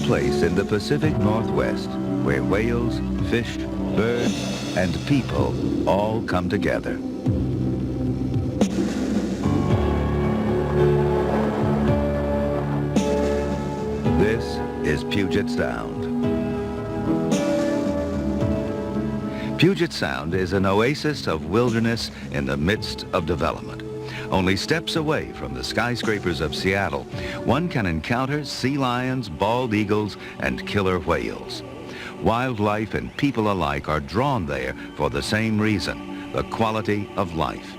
place in the Pacific Northwest where whales, fish, birds, and people all come together. This is Puget Sound. Puget Sound is an oasis of wilderness in the midst of development. Only steps away from the skyscrapers of Seattle, one can encounter sea lions, bald eagles, and killer whales. Wildlife and people alike are drawn there for the same reason, the quality of life.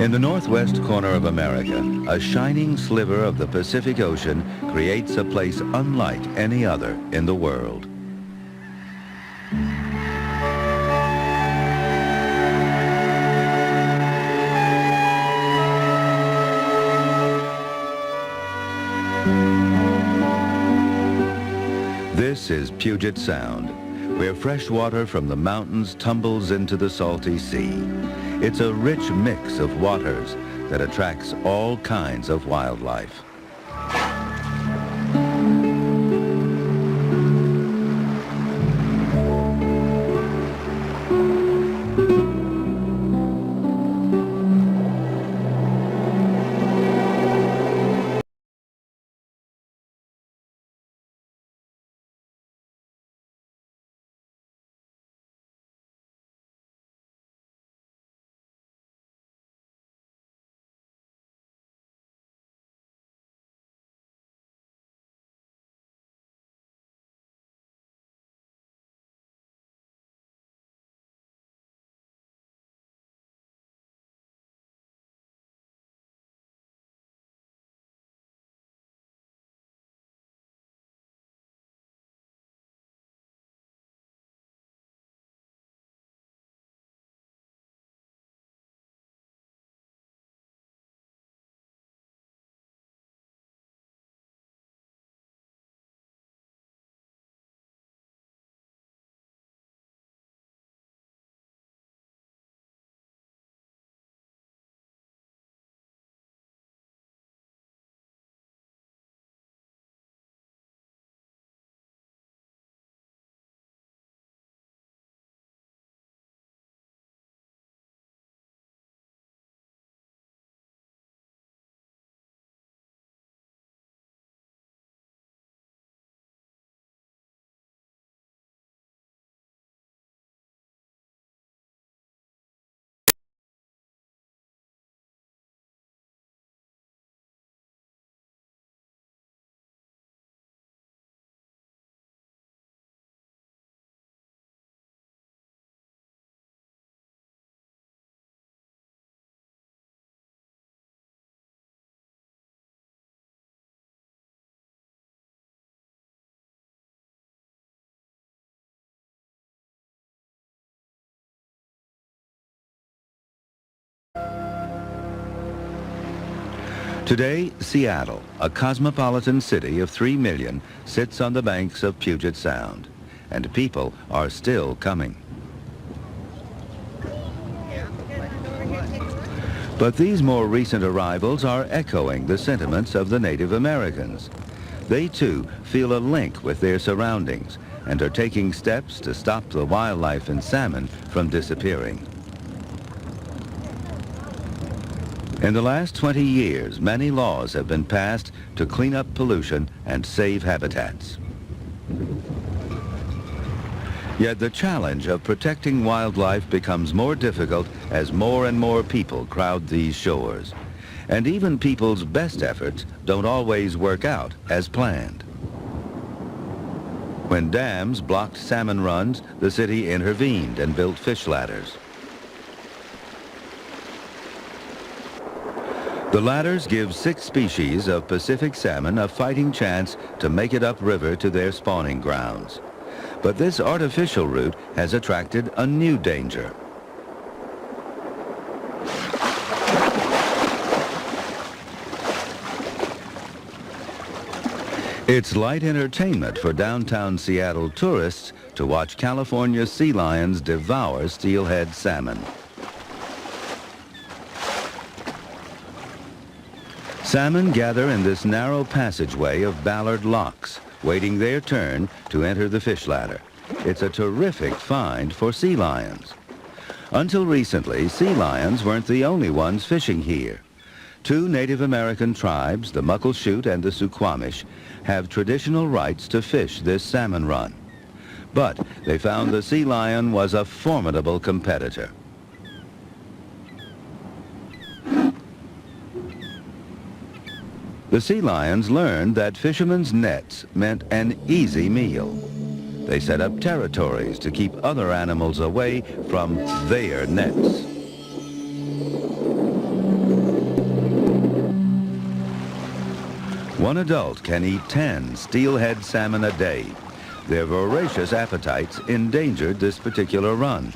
In the northwest corner of America, a shining sliver of the Pacific Ocean creates a place unlike any other in the world. This is Puget Sound, where fresh water from the mountains tumbles into the salty sea. It's a rich mix of waters that attracts all kinds of wildlife. Today, Seattle, a cosmopolitan city of 3 million, sits on the banks of Puget Sound, and people are still coming. But these more recent arrivals are echoing the sentiments of the Native Americans. They too feel a link with their surroundings and are taking steps to stop the wildlife and salmon from disappearing. In the last 20 years, many laws have been passed to clean up pollution and save habitats. Yet the challenge of protecting wildlife becomes more difficult as more and more people crowd these shores. And even people's best efforts don't always work out as planned. When dams blocked salmon runs, the city intervened and built fish ladders. The ladders give 6 species of Pacific salmon a fighting chance to make it upriver to their spawning grounds. But this artificial route has attracted a new danger. It's light entertainment for downtown Seattle tourists to watch California sea lions devour steelhead salmon. Salmon gather in this narrow passageway of Ballard Locks, waiting their turn to enter the fish ladder. It's a terrific find for sea lions. Until recently, sea lions weren't the only ones fishing here. 2 Native American tribes, the Muckleshoot and the Suquamish, have traditional rights to fish this salmon run. But they found the sea lion was a formidable competitor. The sea lions learned that fishermen's nets meant an easy meal. They set up territories to keep other animals away from their nets. One adult can eat 10 steelhead salmon a day. Their voracious appetites endangered this particular run.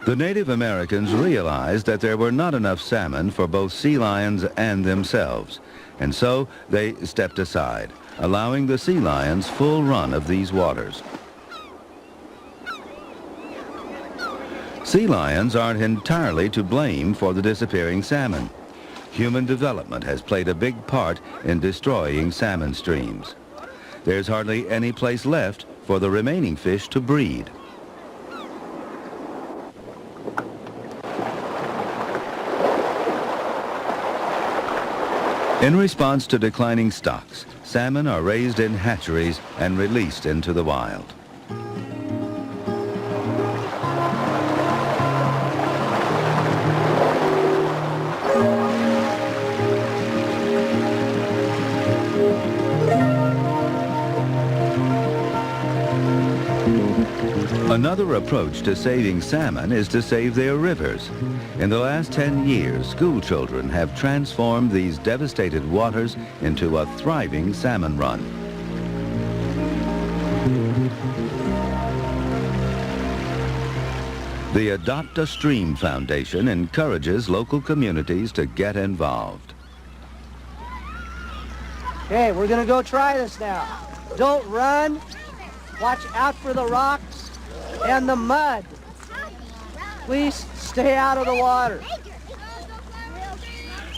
The Native Americans realized that there were not enough salmon for both sea lions and themselves, and so they stepped aside, allowing the sea lions full run of these waters. Sea lions aren't entirely to blame for the disappearing salmon. Human development has played a big part in destroying salmon streams. There's hardly any place left for the remaining fish to breed. In response to declining stocks, salmon are raised in hatcheries and released into the wild. Another approach to saving salmon is to save their rivers. In the last 10 years, school children have transformed these devastated waters into a thriving salmon run. The Adopt a Stream Foundation encourages local communities to get involved. Okay, we're gonna go try this now. Don't run. Watch out for the rocks and the mud. Please stay out of the water.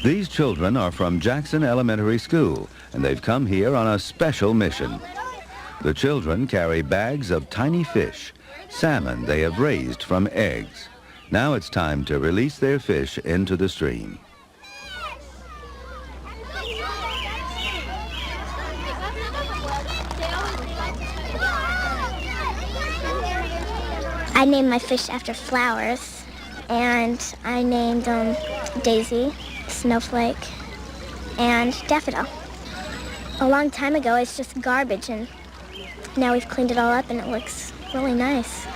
These children are from Jackson Elementary School, and they've come here on a special mission. The children carry bags of tiny fish, salmon they have raised from eggs. Now it's time to release their fish into the stream. I named my fish after flowers, and I named them Daisy, Snowflake, and Daffodil. A long time ago, it's just garbage, and now we've cleaned it all up, and it looks really nice.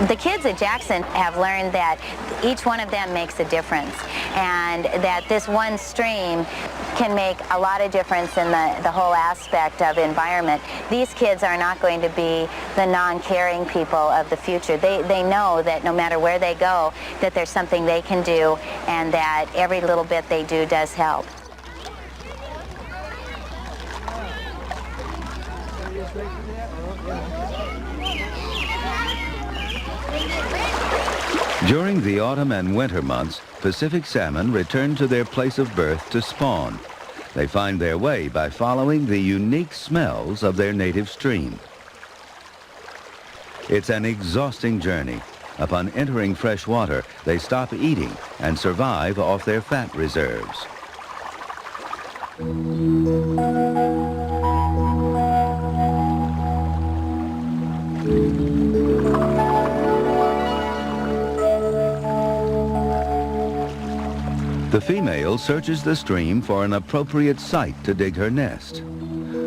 The kids at Jackson have learned that each one of them makes a difference, and that this one stream can make a lot of difference in the whole aspect of environment. These kids are not going to be the non-caring people of the future. They know that no matter where they go, that there's something they can do, and that every little bit they do does help. During the autumn and winter months, Pacific salmon return to their place of birth to spawn. They find their way by following the unique smells of their native stream. It's an exhausting journey. Upon entering fresh water, they stop eating and survive off their fat reserves. The female searches the stream for an appropriate site to dig her nest.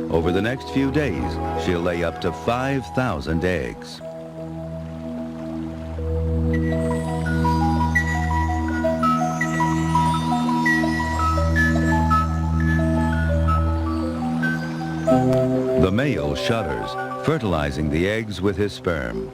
Over the next few days, she'll lay up to 5,000 eggs. The male shudders, fertilizing the eggs with his sperm.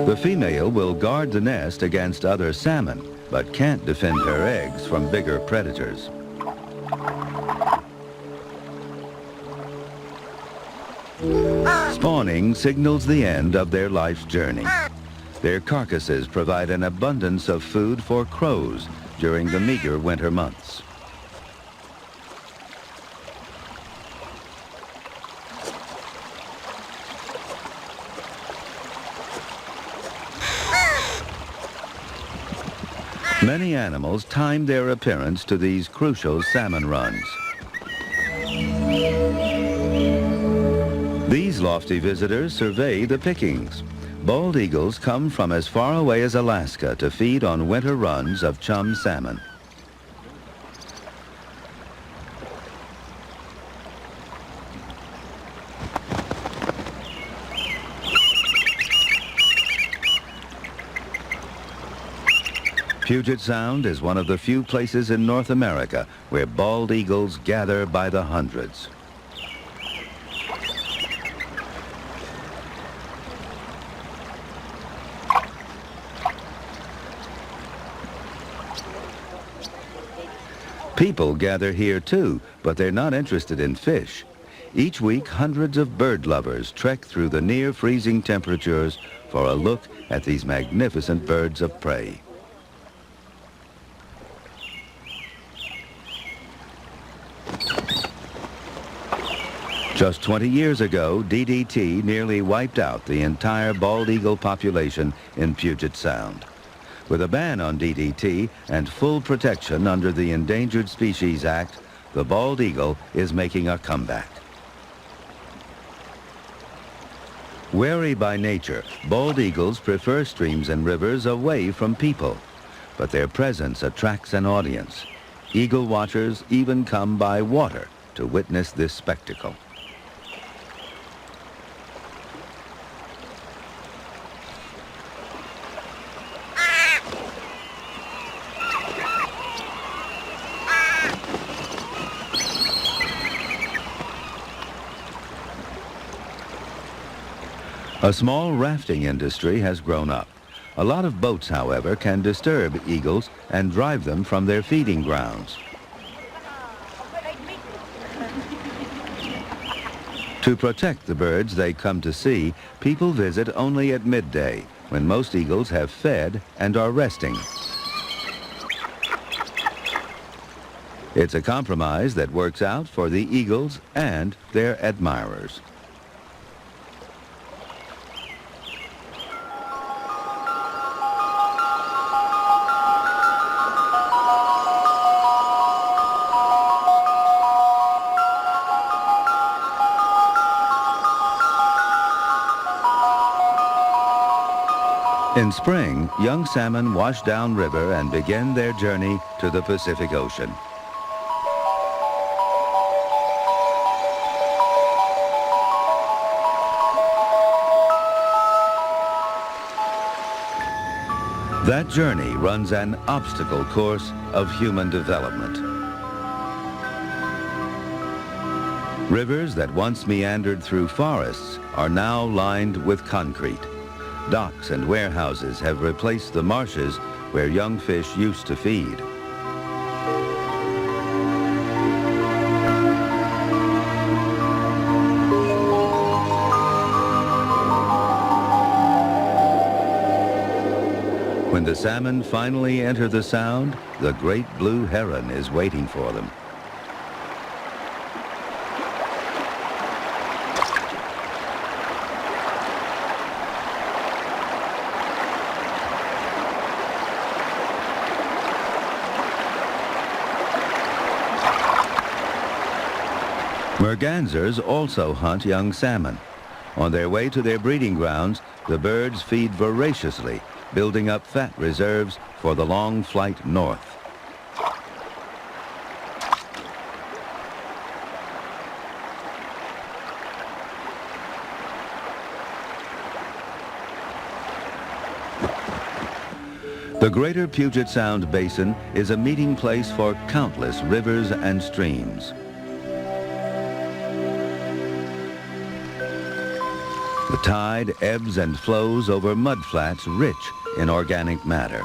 The female will guard the nest against other salmon, but can't defend her eggs from bigger predators. Spawning signals the end of their life's journey. Their carcasses provide an abundance of food for crows during the meager winter months. Many animals time their appearance to these crucial salmon runs. These lofty visitors survey the pickings. Bald eagles come from as far away as Alaska to feed on winter runs of chum salmon. Puget Sound is one of the few places in North America where bald eagles gather by the hundreds. People gather here too, but they're not interested in fish. Each week, hundreds of bird lovers trek through the near-freezing temperatures for a look at these magnificent birds of prey. Just 20 years ago, DDT nearly wiped out the entire bald eagle population in Puget Sound. With a ban on DDT and full protection under the Endangered Species Act, the bald eagle is making a comeback. Wary by nature, bald eagles prefer streams and rivers away from people, but their presence attracts an audience. Eagle watchers even come by water to witness this spectacle. A small rafting industry has grown up. A lot of boats, however, can disturb eagles and drive them from their feeding grounds. To protect the birds they come to see, people visit only at midday, when most eagles have fed and are resting. It's a compromise that works out for the eagles and their admirers. In spring, young salmon wash downriver and begin their journey to the Pacific Ocean. That journey runs an obstacle course of human development. Rivers that once meandered through forests are now lined with concrete. Docks and warehouses have replaced the marshes where young fish used to feed. When the salmon finally enter the Sound, the great blue heron is waiting for them. Mergansers also hunt young salmon. On their way to their breeding grounds, the birds feed voraciously, building up fat reserves for the long flight north. The Greater Puget Sound Basin is a meeting place for countless rivers and streams. The tide ebbs and flows over mudflats rich in organic matter.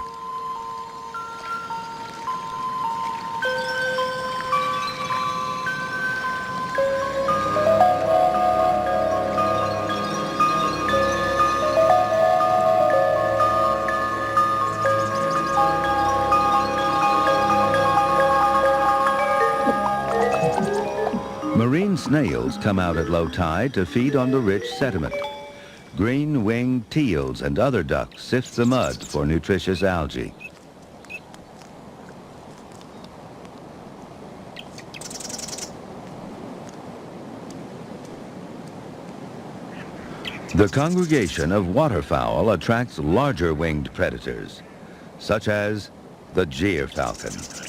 Marine snails come out at low tide to feed on the rich sediment. Green-winged teals and other ducks sift the mud for nutritious algae. The congregation of waterfowl attracts larger winged predators, such as the gyrfalcon.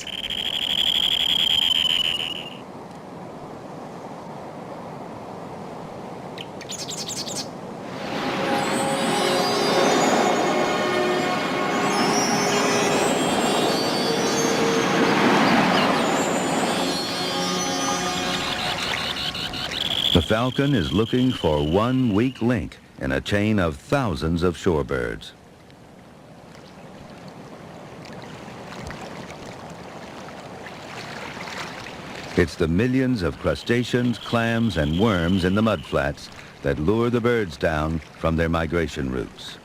The falcon is looking for one weak link in a chain of thousands of shorebirds. It's the millions of crustaceans, clams, and worms in the mudflats that lure the birds down from their migration routes.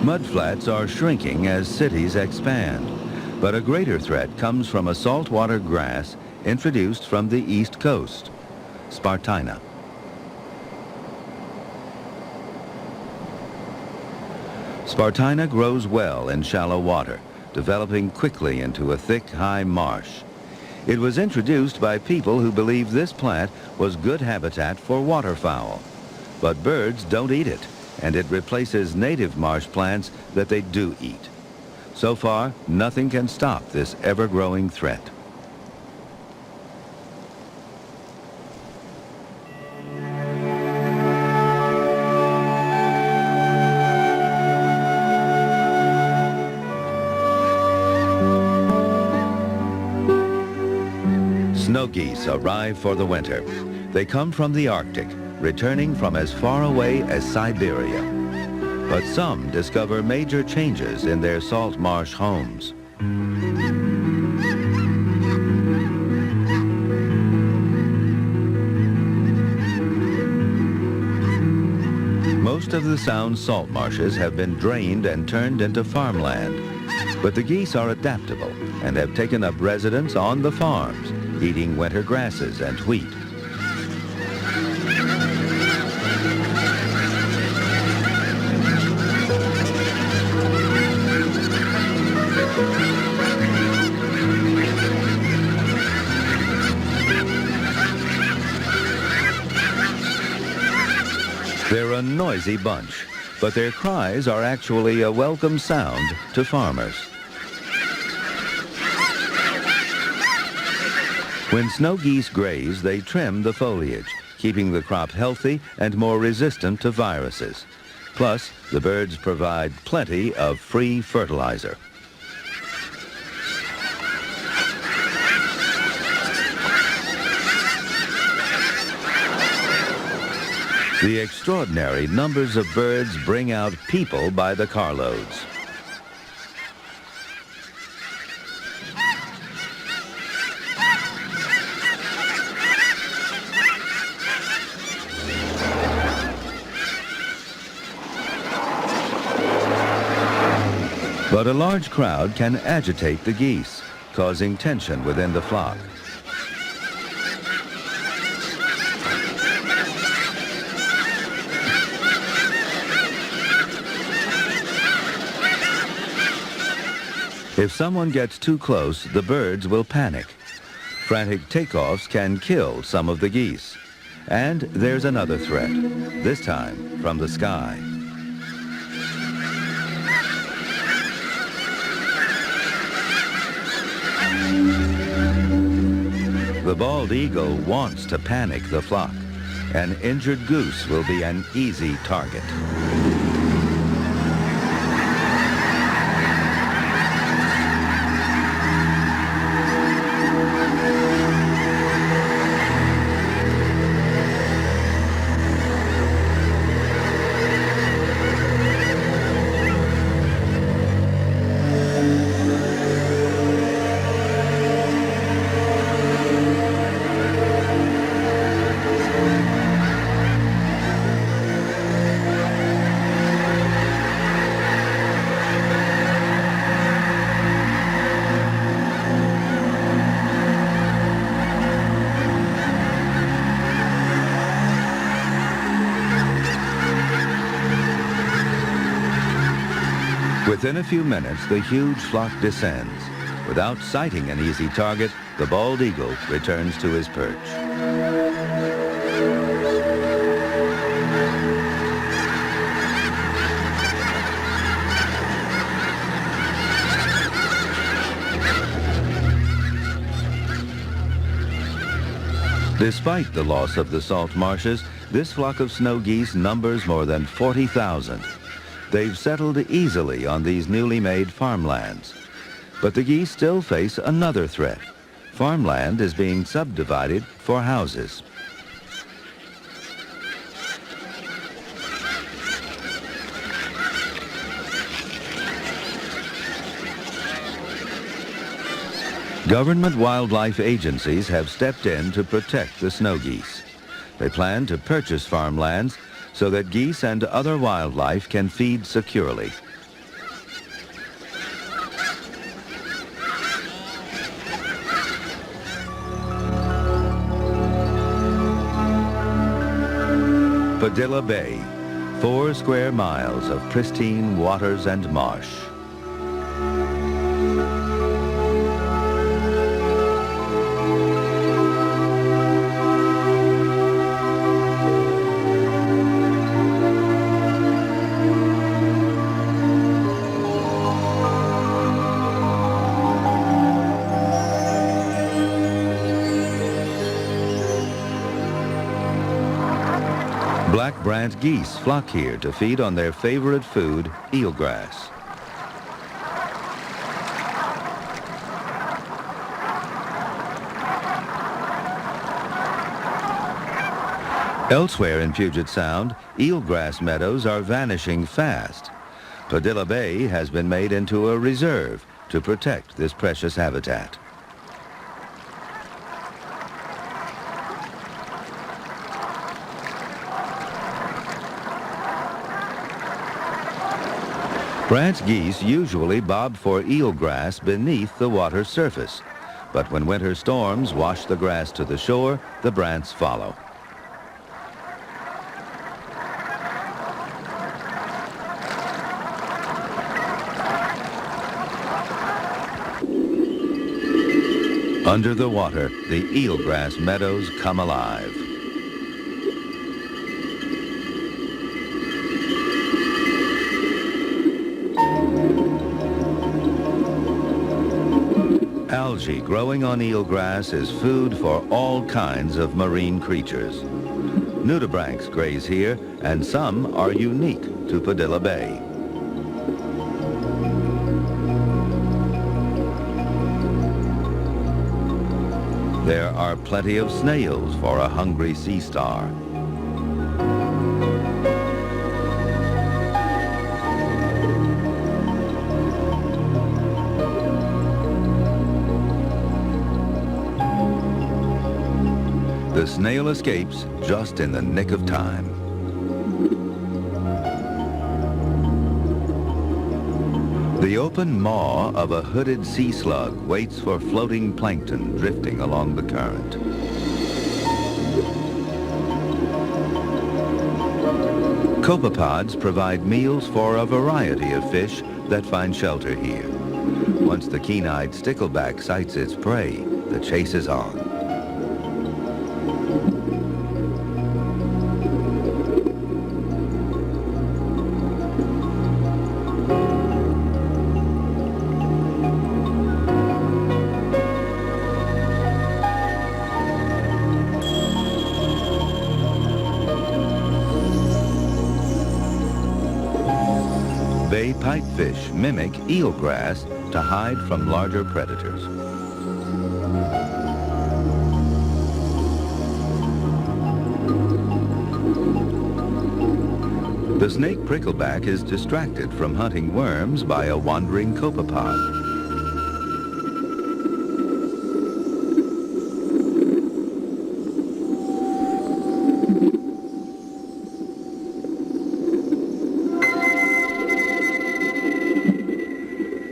Mudflats are shrinking as cities expand, but a greater threat comes from a saltwater grass introduced from the east coast, Spartina. Spartina grows well in shallow water, developing quickly into a thick, high marsh. It was introduced by people who believed this plant was good habitat for waterfowl, but birds don't eat it, and it replaces native marsh plants that they do eat. So far, nothing can stop this ever-growing threat. Snow geese arrive for the winter. They come from the Arctic, returning from as far away as Siberia. But some discover major changes in their salt marsh homes. Most of the Sound's salt marshes have been drained and turned into farmland. But the geese are adaptable and have taken up residence on the farms, eating winter grasses and wheat. They're a noisy bunch, but their cries are actually a welcome sound to farmers. When snow geese graze, they trim the foliage, keeping the crop healthy and more resistant to viruses. Plus, the birds provide plenty of free fertilizer. The extraordinary numbers of birds bring out people by the carloads. But a large crowd can agitate the geese, causing tension within the flock. If someone gets too close, the birds will panic. Frantic takeoffs can kill some of the geese. And there's another threat, this time from the sky. The bald eagle wants to panic the flock. An injured goose will be an easy target. Within a few minutes, the huge flock descends. Without sighting an easy target, the bald eagle returns to his perch. Despite the loss of the salt marshes, this flock of snow geese numbers more than 40,000. They've settled easily on these newly made farmlands. But the geese still face another threat. Farmland is being subdivided for houses. Government wildlife agencies have stepped in to protect the snow geese. They plan to purchase farmlands so that geese and other wildlife can feed securely. Padilla Bay, 4 square miles of pristine waters and marsh. Black Brant geese flock here to feed on their favorite food, eelgrass. Elsewhere in Puget Sound, eelgrass meadows are vanishing fast. Padilla Bay has been made into a reserve to protect this precious habitat. Brant's geese usually bob for eelgrass beneath the water's surface, but when winter storms wash the grass to the shore, the Brants follow. Under the water, the eelgrass meadows come alive. Algae growing on eelgrass is food for all kinds of marine creatures. Nudibranchs graze here, and some are unique to Padilla Bay. There are plenty of snails for a hungry sea star. The snail escapes just in the nick of time. The open maw of a hooded sea slug waits for floating plankton drifting along the current. Copepods provide meals for a variety of fish that find shelter here. Once the keen-eyed stickleback sights its prey, the chase is on. Bay pipefish mimic eelgrass to hide from larger predators. The snake prickleback is distracted from hunting worms by a wandering copepod.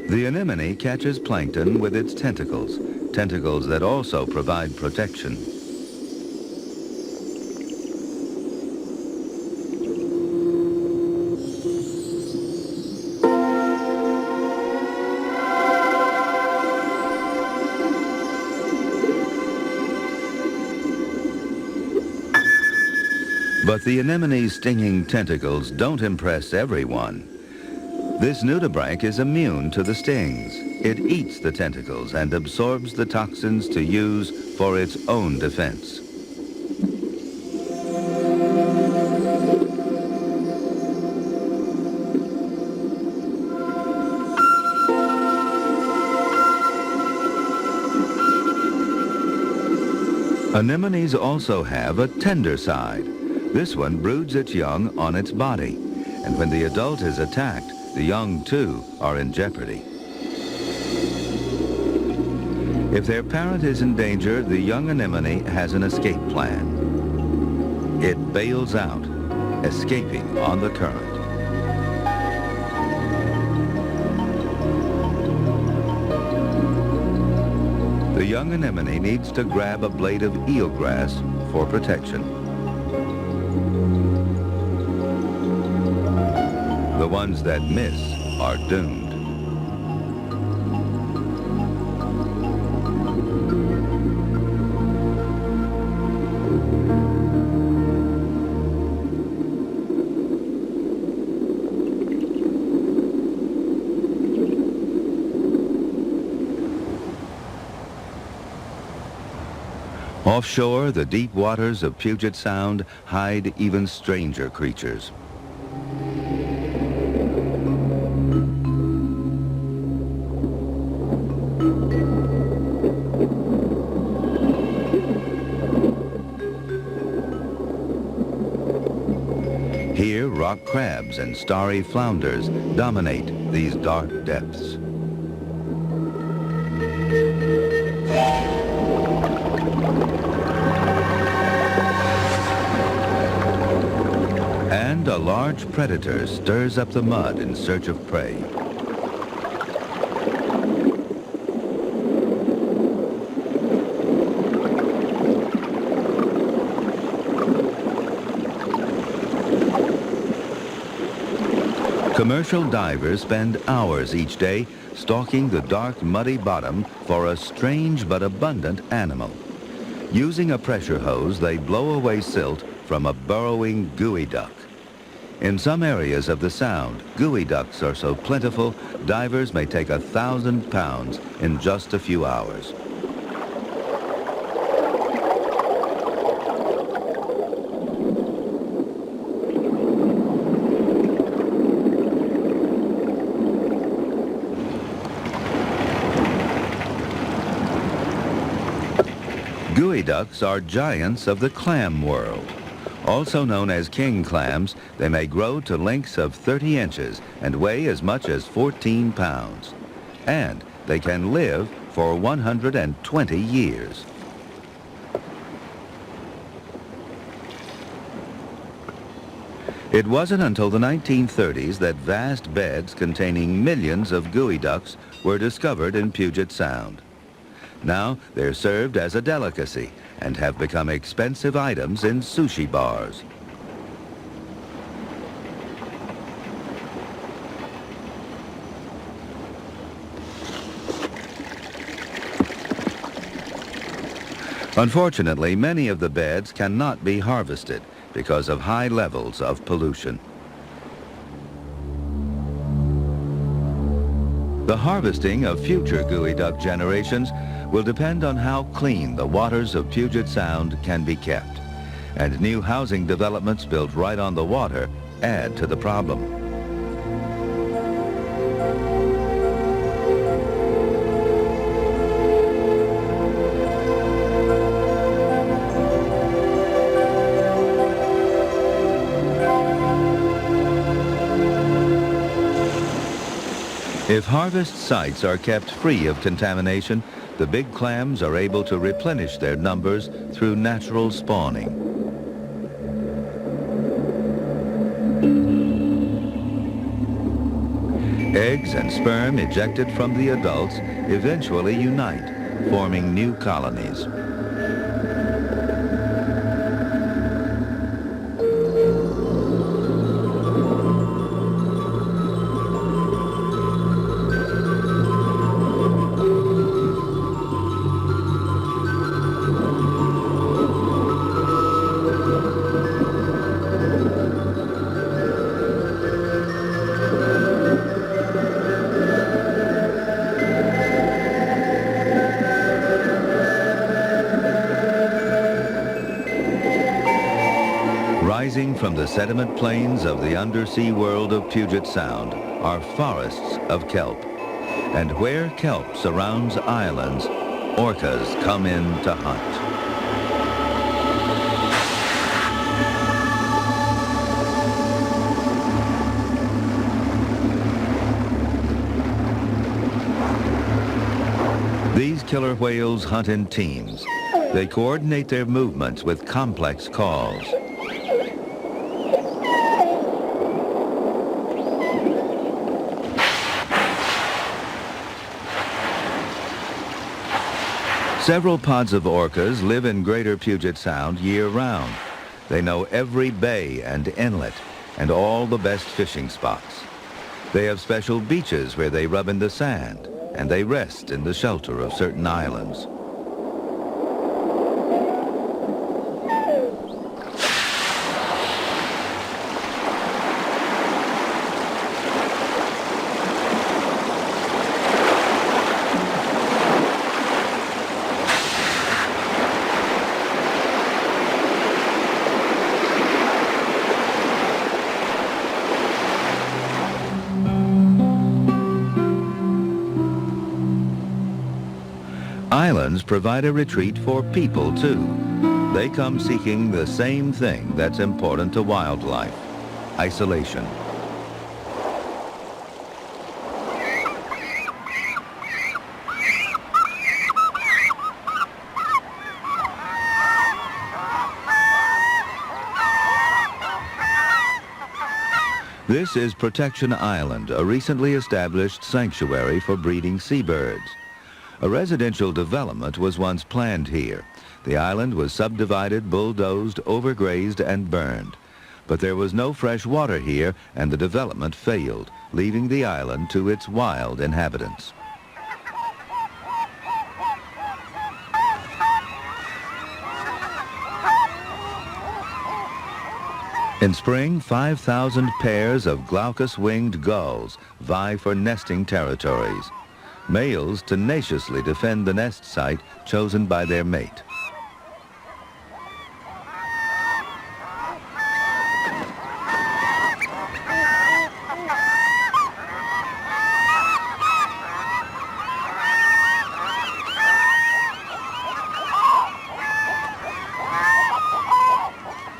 The anemone catches plankton with its tentacles, tentacles that also provide protection. But the anemone's stinging tentacles don't impress everyone. This nudibranch is immune to the stings. It eats the tentacles and absorbs the toxins to use for its own defense. Anemones also have a tender side. This one broods its young on its body, and when the adult is attacked, the young, too, are in jeopardy. If their parent is in danger, the young anemone has an escape plan. It bails out, escaping on the current. The young anemone needs to grab a blade of eelgrass for protection. The ones that miss are doomed. Offshore, the deep waters of Puget Sound hide even stranger creatures. Here, rock crabs and starry flounders dominate these dark depths. And a large predator stirs up the mud in search of prey. Commercial divers spend hours each day stalking the dark, muddy bottom for a strange but abundant animal. Using a pressure hose, they blow away silt from a burrowing gooey duck. In some areas of the Sound, gooey ducks are so plentiful, divers may take 1,000 pounds in just a few hours. Gooey ducks are giants of the clam world. Also known as king clams, they may grow to lengths of 30 inches and weigh as much as 14 pounds. And they can live for 120 years. It wasn't until the 1930s that vast beds containing millions of geoducks were discovered in Puget Sound. Now they're served as a delicacy and have become expensive items in sushi bars. Unfortunately, many of the beds cannot be harvested because of high levels of pollution. The harvesting of future geoduck generations will depend on how clean the waters of Puget Sound can be kept. And new housing developments built right on the water add to the problem. If harvest sites are kept free of contamination, the big clams are able to replenish their numbers through natural spawning. Eggs and sperm ejected from the adults eventually unite, forming new colonies. Rising from the sediment plains of the undersea world of Puget Sound are forests of kelp. And where kelp surrounds islands, orcas come in to hunt. These killer whales hunt in teams. They coordinate their movements with complex calls. Several pods of orcas live in Greater Puget Sound year-round. They know every bay and inlet and all the best fishing spots. They have special beaches where they rub in the sand, and they rest in the shelter of certain islands. Islands provide a retreat for people, too. They come seeking the same thing that's important to wildlife: isolation. This is Protection Island, a recently established sanctuary for breeding seabirds. A residential development was once planned here. The island was subdivided, bulldozed, overgrazed, and burned. But there was no fresh water here, and the development failed, leaving the island to its wild inhabitants. In spring, 5,000 pairs of glaucous-winged gulls vie for nesting territories. Males tenaciously defend the nest site chosen by their mate.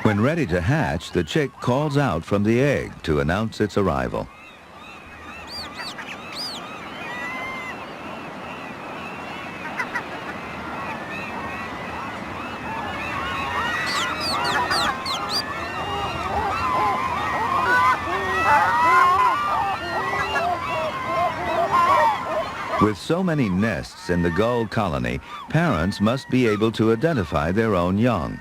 When ready to hatch, the chick calls out from the egg to announce its arrival. With so many nests in the gull colony, parents must be able to identify their own young.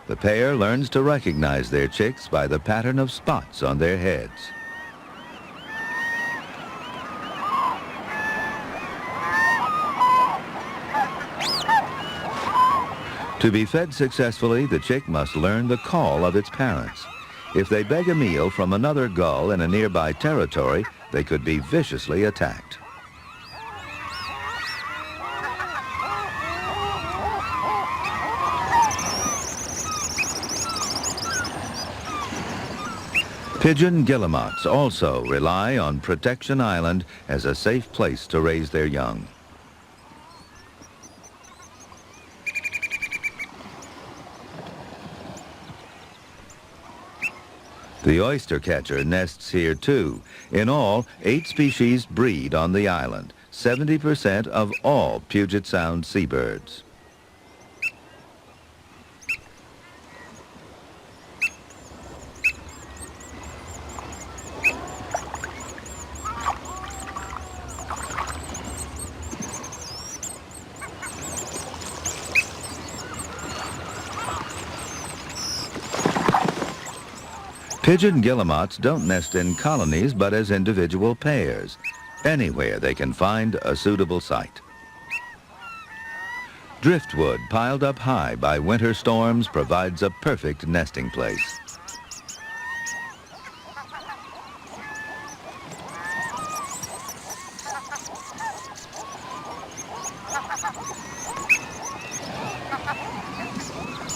The pair learns to recognize their chicks by the pattern of spots on their heads. To be fed successfully, the chick must learn the call of its parents. If they beg a meal from another gull in a nearby territory, they could be viciously attacked. Pigeon guillemots also rely on Protection Island as a safe place to raise their young. The oyster catcher nests here too. In all, 8 species breed on the island, 70% of all Puget Sound seabirds. Pigeon guillemots don't nest in colonies but as individual pairs. Anywhere they can find a suitable site. Driftwood piled up high by winter storms provides a perfect nesting place.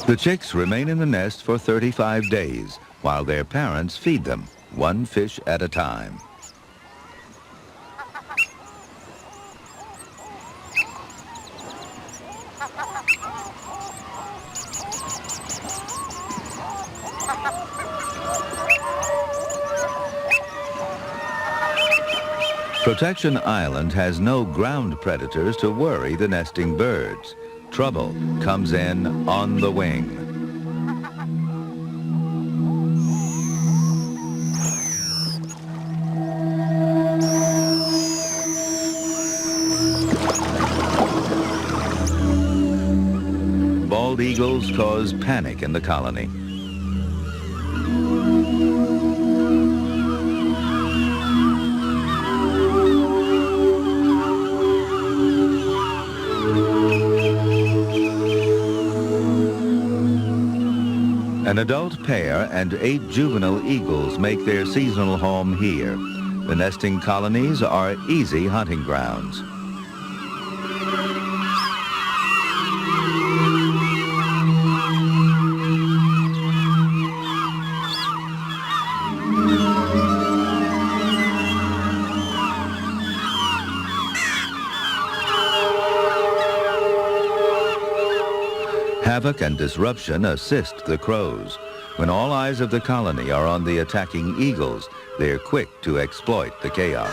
The chicks remain in the nest for 35 days, while their parents feed them, 1 fish at a time. Protection Island has no ground predators to worry the nesting birds. Trouble comes in on the wing. Bald eagles cause panic in the colony. An adult pair and 8 juvenile eagles make their seasonal home here. The nesting colonies are easy hunting grounds. Havoc and disruption assist the crows. When all eyes of the colony are on the attacking eagles, they're quick to exploit the chaos.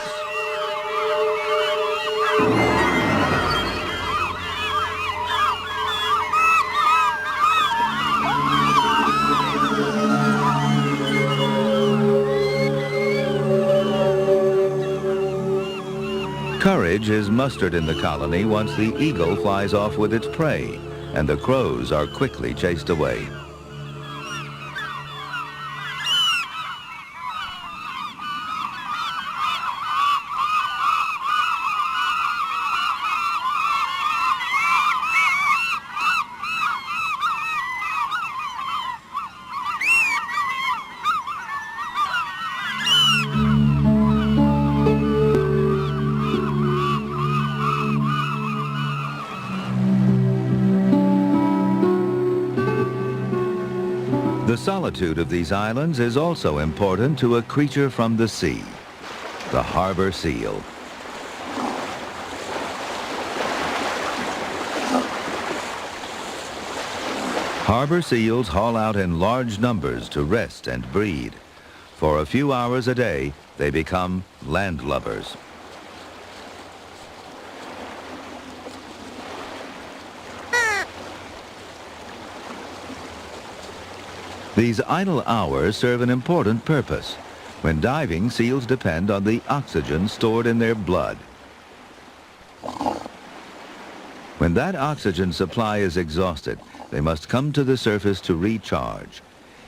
Courage is mustered in the colony once the eagle flies off with its prey, and the crows are quickly chased away. The solitude of these islands is also important to a creature from the sea, the harbor seal. Harbor seals haul out in large numbers to rest and breed. For a few hours a day, they become landlubbers. These idle hours serve an important purpose. When diving, seals depend on the oxygen stored in their blood. When that oxygen supply is exhausted, they must come to the surface to recharge.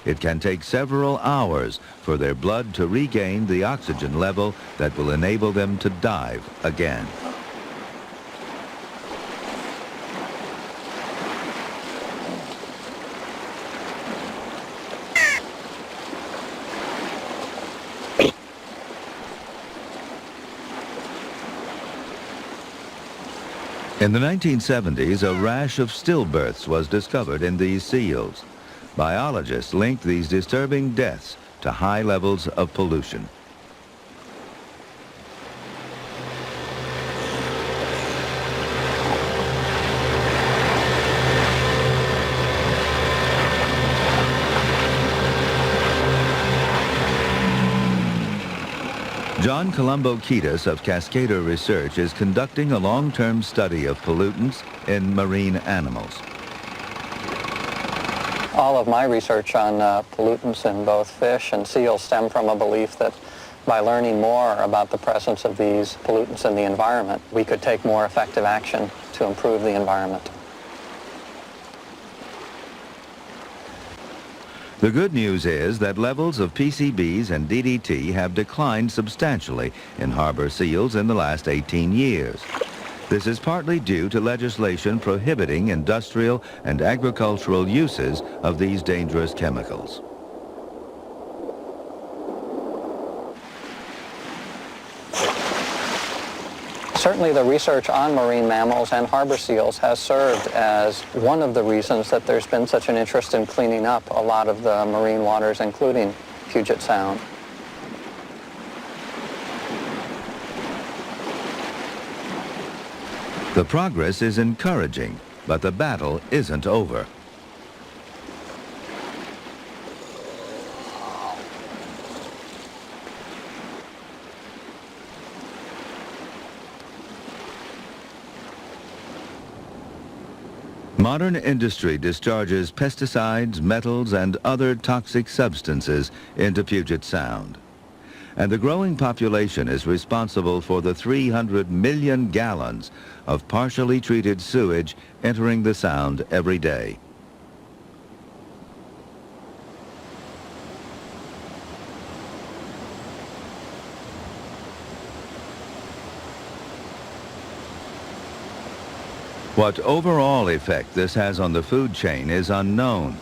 It can take several hours for their blood to regain the oxygen level that will enable them to dive again. In the 1970s, a rash of stillbirths was discovered in these seals. Biologists linked these disturbing deaths to high levels of pollution. John Colombo Kiedis of Cascada Research is conducting a long-term study of pollutants in marine animals. All of my research on pollutants in both fish and seals stem from a belief that by learning more about the presence of these pollutants in the environment, we could take more effective action to improve the environment. The good news is that levels of PCBs and DDT have declined substantially in harbor seals in the last 18 years. This is partly due to legislation prohibiting industrial and agricultural uses of these dangerous chemicals. Certainly the research on marine mammals and harbor seals has served as one of the reasons that there's been such an interest in cleaning up a lot of the marine waters, including Puget Sound. The progress is encouraging, but the battle isn't over. Modern industry discharges pesticides, metals, and other toxic substances into Puget Sound. And the growing population is responsible for the 300 million gallons of partially treated sewage entering the Sound every day. What overall effect this has on the food chain is unknown,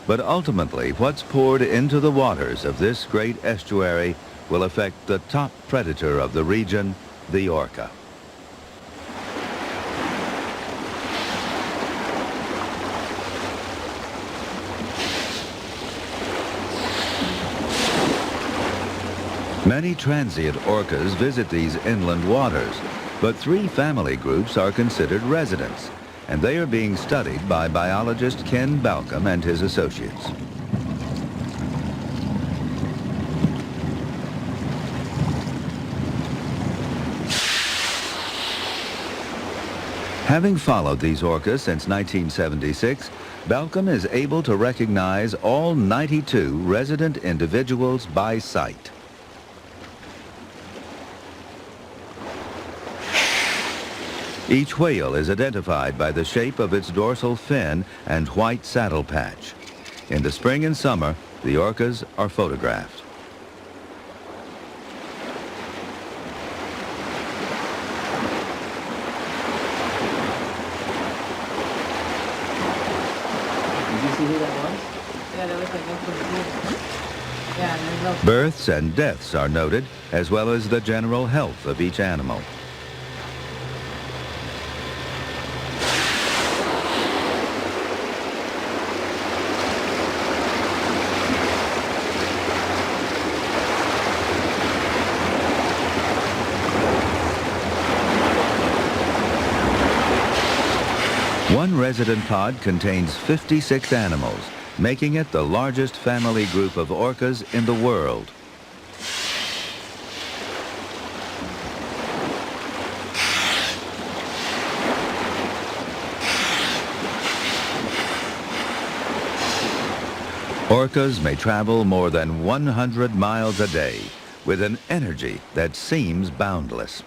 but ultimately what's poured into the waters of this great estuary will affect the top predator of the region, the orca. Many transient orcas visit these inland waters, but 3 family groups are considered residents, and they are being studied by biologist Ken Balcom and his associates. Having followed these orcas since 1976, Balcom is able to recognize all 92 resident individuals by sight. Each whale is identified by the shape of its dorsal fin and white saddle patch. In the spring and summer, the orcas are photographed. Did you see who that was? Yeah, that looked like one. Yeah, and there's no... Births and deaths are noted, as well as the general health of each animal. One resident pod contains 56 animals, making it the largest family group of orcas in the world. Orcas may travel more than 100 miles a day with an energy that seems boundless.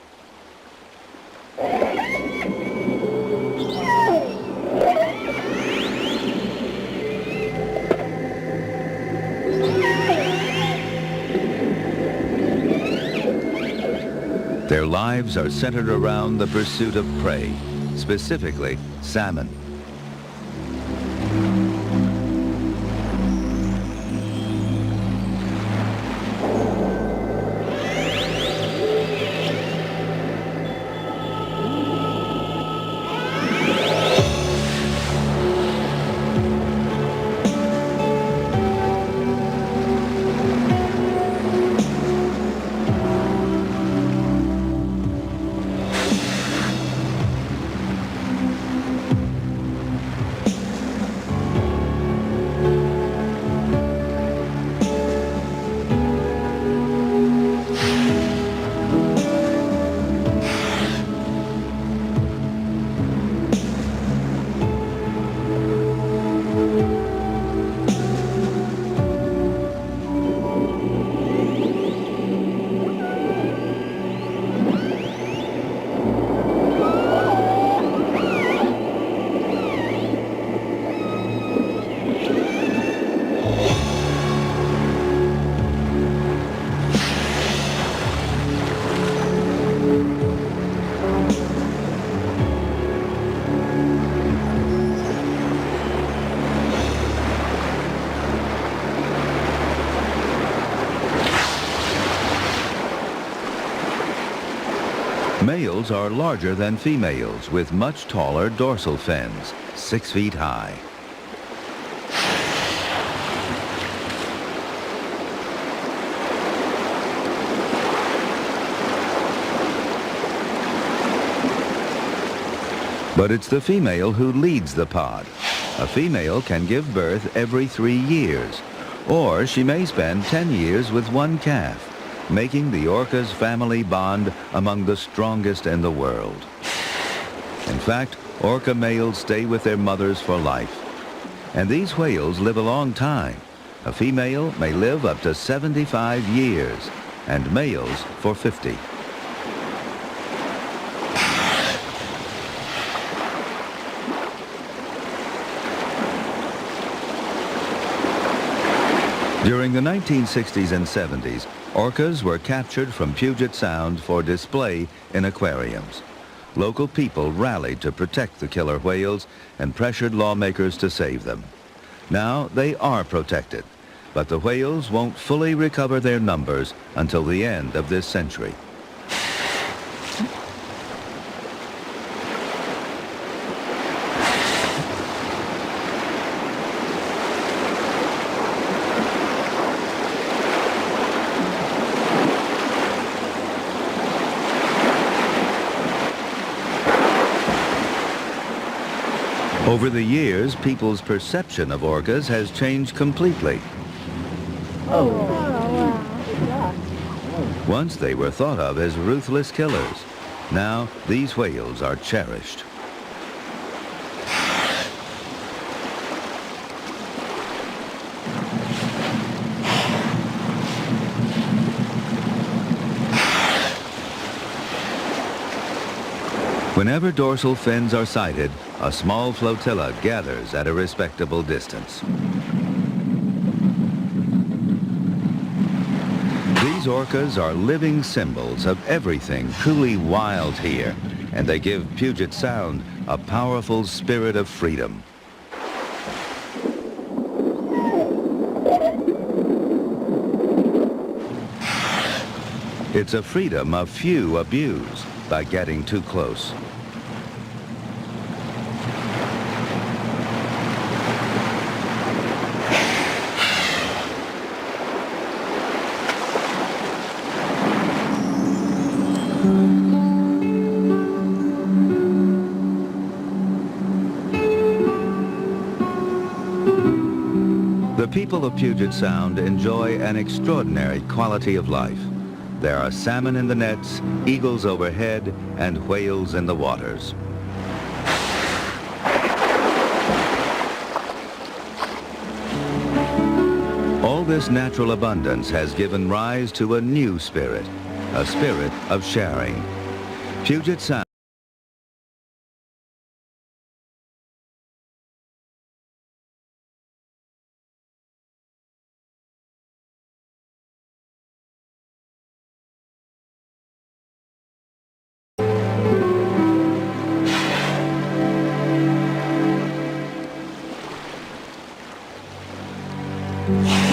Their lives are centered around the pursuit of prey, specifically salmon. Males are larger than females with much taller dorsal fins, 6 feet high. But it's the female who leads the pod. A female can give birth every 3 years, or she may spend 10 years with one calf, making the orca's family bond among the strongest in the world. In fact, orca males stay with their mothers for life. And these whales live a long time. A female may live up to 75 years, and males for 50. During the 1960s and 70s, orcas were captured from Puget Sound for display in aquariums. Local people rallied to protect the killer whales and pressured lawmakers to save them. Now they are protected, but the whales won't fully recover their numbers until the end of this century. Over the years, people's perception of orcas has changed completely. Once they were thought of as ruthless killers. Now these whales are cherished. Whenever dorsal fins are sighted, a small flotilla gathers at a respectable distance. These orcas are living symbols of everything truly wild here, and they give Puget Sound a powerful spirit of freedom. It's a freedom a few abuse by getting too close. The people of Puget Sound enjoy an extraordinary quality of life. There are salmon in the nets, eagles overhead, and whales in the waters. All this natural abundance has given rise to a new spirit, a spirit of sharing. Puget Sound Bye.